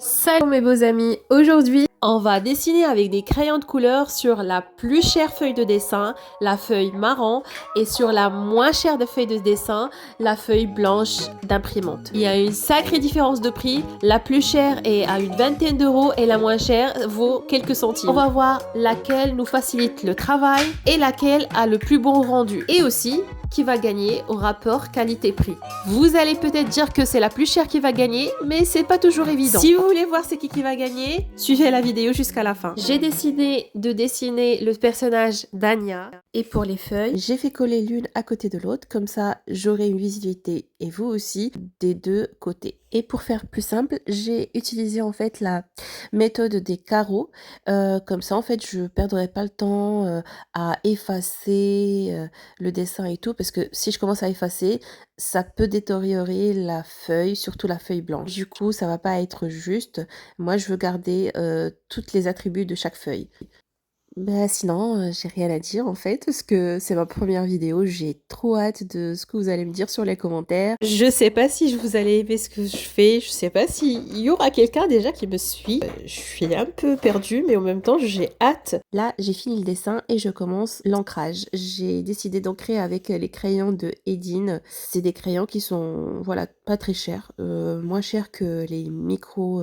Salut mes beaux amis, aujourd'hui on va dessiner avec des crayons de couleur sur la plus chère feuille de dessin, la feuille marron, et sur la moins chère de feuilles de dessin, la feuille blanche d'imprimante. Il y a une sacrée différence de prix, la plus chère est à une vingtaine d'euros et la moins chère vaut quelques centimes. On va voir laquelle nous facilite le travail et laquelle a le plus bon rendu, et aussi qui va gagner au rapport qualité-prix. Vous allez peut-être dire que c'est la plus chère qui va gagner, mais c'est pas toujours évident. Si vous voulez voir c'est qui va gagner, suivez la vidéo jusqu'à la fin. J'ai décidé de dessiner le personnage d'Anya. Et pour les feuilles, j'ai fait coller l'une à côté de l'autre, comme ça j'aurai une visibilité, et vous aussi, des deux côtés. Et pour faire plus simple, j'ai utilisé en fait la méthode des carreaux. Comme ça en fait je perdrai pas le temps à effacer le dessin et tout, parce que si je commence à effacer, ça peut détériorer la feuille, surtout la feuille blanche. Du coup, ça va pas être juste. Moi, je veux garder tous les attributs de chaque feuille. Bah sinon, j'ai rien à dire en fait, parce que c'est ma première vidéo. J'ai trop hâte de ce que vous allez me dire sur les commentaires. Je sais pas si vous allez aimer ce que je fais, je sais pas s'il y aura quelqu'un déjà qui me suit. Je suis un peu perdue, mais en même temps, j'ai hâte. Là, j'ai fini le dessin et je commence l'ancrage. J'ai décidé d'ancrer avec les crayons de Edine. C'est des crayons qui sont, voilà, pas très chers, moins chers que les micros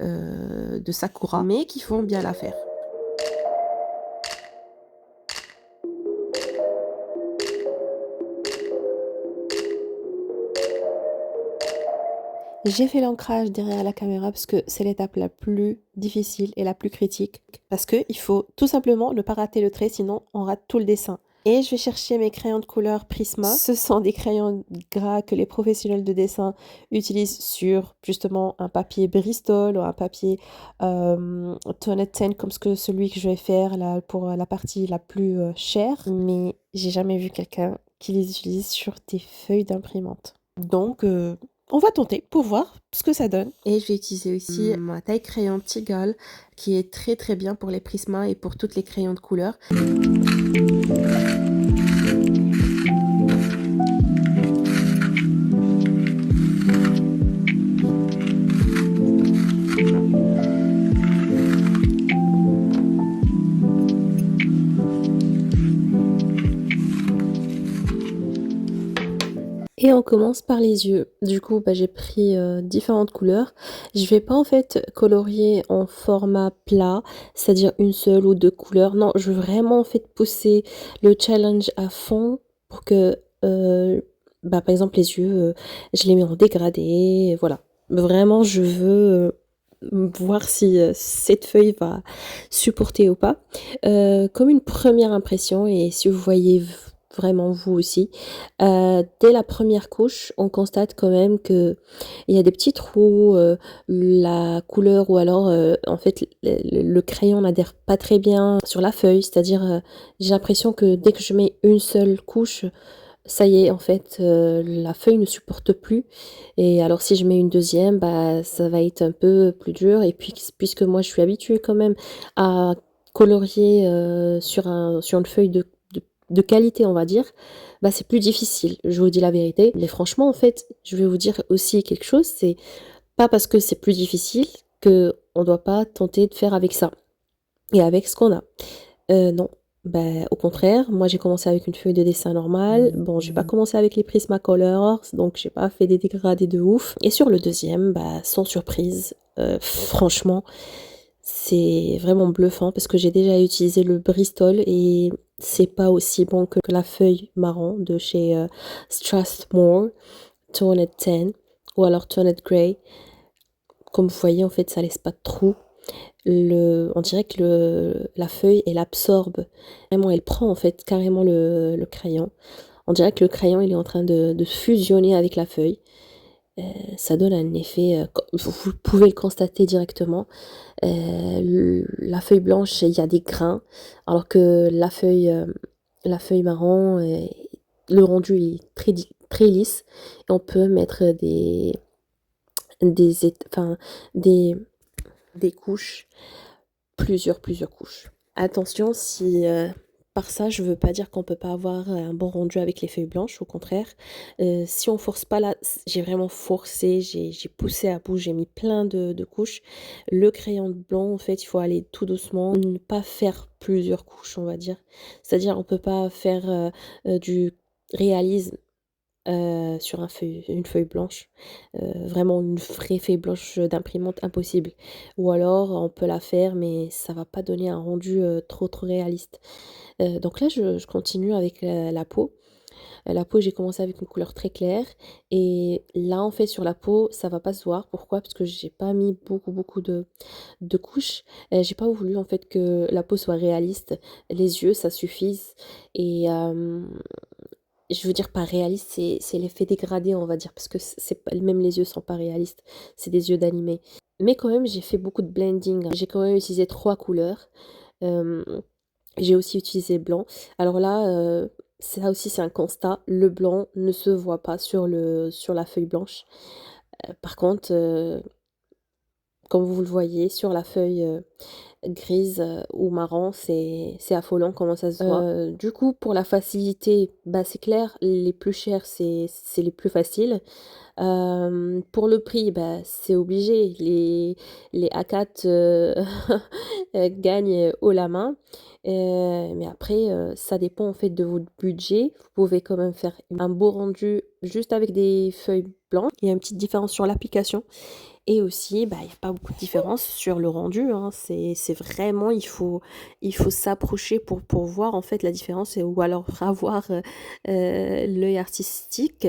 de Sakura, mais qui font bien l'affaire. J'ai fait l'ancrage derrière la caméra parce que c'est l'étape la plus difficile et la plus critique. Parce qu'il faut tout simplement ne pas rater le trait, sinon on rate tout le dessin. Et je vais chercher mes crayons de couleur Prisma. Ce sont des crayons gras que les professionnels de dessin utilisent sur justement un papier Bristol ou un papier Tonet 10 comme celui que je vais faire là, pour la partie la plus chère. Mais j'ai jamais vu quelqu'un qui les utilise sur des feuilles d'imprimante. Donc on va tenter pour voir ce que ça donne. Et je vais utiliser aussi ma taille crayon Tigol qui est très très bien pour les prismas et pour toutes les crayons de couleur. Et on commence par les yeux. Du coup, j'ai pris différentes couleurs. Je vais pas en fait colorier en format plat, c'est-à-dire une seule ou deux couleurs. Non, je veux vraiment en fait pousser le challenge à fond pour que, par exemple, les yeux, je les mets en dégradé, voilà. Vraiment, je veux voir si cette feuille va supporter ou pas. Comme une première impression, et si vous voyez vraiment vous aussi, dès la première couche, on constate quand même que il y a des petits trous, la couleur ou alors en fait le crayon n'adhère pas très bien sur la feuille, c'est-à-dire j'ai l'impression que dès que je mets une seule couche, ça y est en fait la feuille ne supporte plus, et alors si je mets une deuxième, ça va être un peu plus dur, et puis puisque moi je suis habituée quand même à colorier sur une feuille de qualité, on va dire, c'est plus difficile, je vous dis la vérité. Mais franchement, en fait, je vais vous dire aussi quelque chose, c'est pas parce que c'est plus difficile que on doit pas tenter de faire avec ça et avec ce qu'on a. Non, au contraire, moi j'ai commencé avec une feuille de dessin normale. Bon, j'ai pas commencé avec les Prismacolors, donc j'ai pas fait des dégradés de ouf. Et sur le deuxième, sans surprise, franchement, c'est vraiment bluffant parce que j'ai déjà utilisé le Bristol et c'est pas aussi bon que la feuille marron de chez Strathmore, Toned 10 ou alors Toned Grey. Comme vous voyez, en fait, ça laisse pas de trou. On dirait que la feuille, elle absorbe, vraiment, elle prend en fait carrément le crayon. On dirait que le crayon, il est en train de fusionner avec la feuille. Ça donne un effet, vous pouvez le constater directement. La feuille blanche, il y a des grains, alors que la feuille marron, le rendu est très lisse. Et on peut mettre enfin, des couches, plusieurs couches. Attention, si part ça, je veux pas dire qu'on peut pas avoir un bon rendu avec les feuilles blanches, au contraire. Si on force pas là, j'ai vraiment forcé, j'ai poussé à bout, j'ai mis plein de couches. Le crayon blanc, en fait, il faut aller tout doucement, ne pas faire plusieurs couches, on va dire. C'est-à-dire on peut pas faire, du réalisme sur une feuille blanche, vraiment une vraie feuille blanche d'imprimante, impossible. Ou alors on peut la faire, mais ça va pas donner un rendu, trop réaliste. Donc là je continue avec la peau. La peau, j'ai commencé avec une couleur très claire et là, en fait, sur la peau, ça va pas se voir. Pourquoi? Parce que j'ai pas mis beaucoup de couches. J'ai pas voulu, en fait, que la peau soit réaliste. Les yeux, ça suffise et je veux dire pas réaliste, c'est l'effet dégradé, on va dire, parce que c'est pas même les yeux sont pas réalistes, c'est des yeux d'animé. Mais quand même, j'ai fait beaucoup de blending, hein. J'ai quand même utilisé 3 couleurs. Hem, j'ai aussi utilisé blanc. Alors là, ça aussi c'est un constat, le blanc ne se voit pas sur la feuille blanche. Par contre, comme vous le voyez sur la feuille, grise, ou marron, c'est affolant comment ça se voit. Du coup, pour la facilité, bah, c'est clair, les plus chers, c'est les plus faciles. Pour le prix, bah, c'est obligé, les A4, gagnent haut la main. Mais après, ça dépend en fait de votre budget. Vous pouvez quand même faire un beau rendu juste avec des feuilles blanches. Il y a une petite différence sur l'application et aussi, bah, il y a pas beaucoup de différence sur le rendu, hein. C'est vraiment il faut s'approcher pour voir en fait la différence et ou alors avoir, l'œil artistique.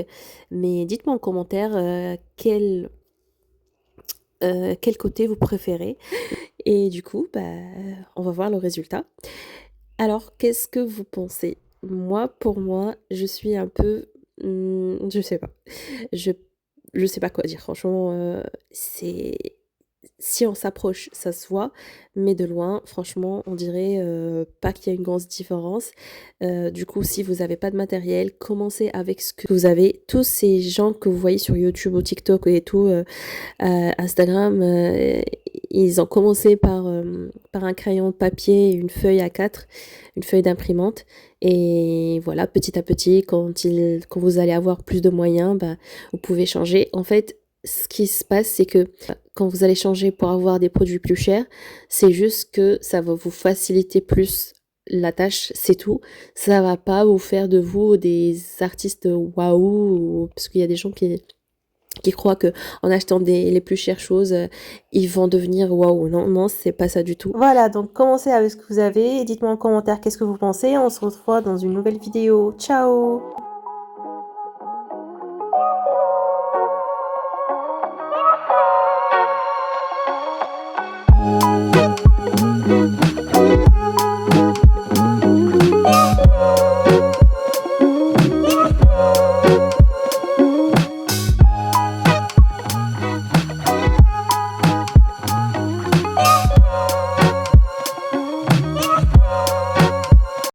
Mais dites-moi en commentaire, quel côté vous préférez et du coup, bah, on va voir le résultat. Alors, qu'est-ce que vous pensez? Moi, pour moi, je suis un peu, je sais pas. Je je sais pas quoi dire. Franchement, c'est si on s'approche, ça se voit, mais de loin, franchement, on dirait, pas qu'il y a une grosse différence. Du coup, si vous avez pas de matériel, commencez avec ce que vous avez. Tous ces gens que vous voyez sur YouTube ou TikTok et tout, Instagram, ils ont commencé par un crayon de papier et une feuille A4, une feuille d'imprimante et voilà, petit à petit, quand vous allez avoir plus de moyens, bah, vous pouvez changer. En fait, ce qui se passe, c'est que quand vous allez changer pour avoir des produits plus chers, c'est juste que ça va vous faciliter plus la tâche, c'est tout. Ça va pas vous faire de vous des artistes waouh, parce qu'il y a des gens qui croient que en achetant les plus chères choses, ils vont devenir waouh. Non, non, c'est pas ça du tout. Voilà, donc commencez avec ce que vous avez et dites-moi en commentaire qu'est-ce que vous pensez. On se retrouve dans une nouvelle vidéo. Ciao!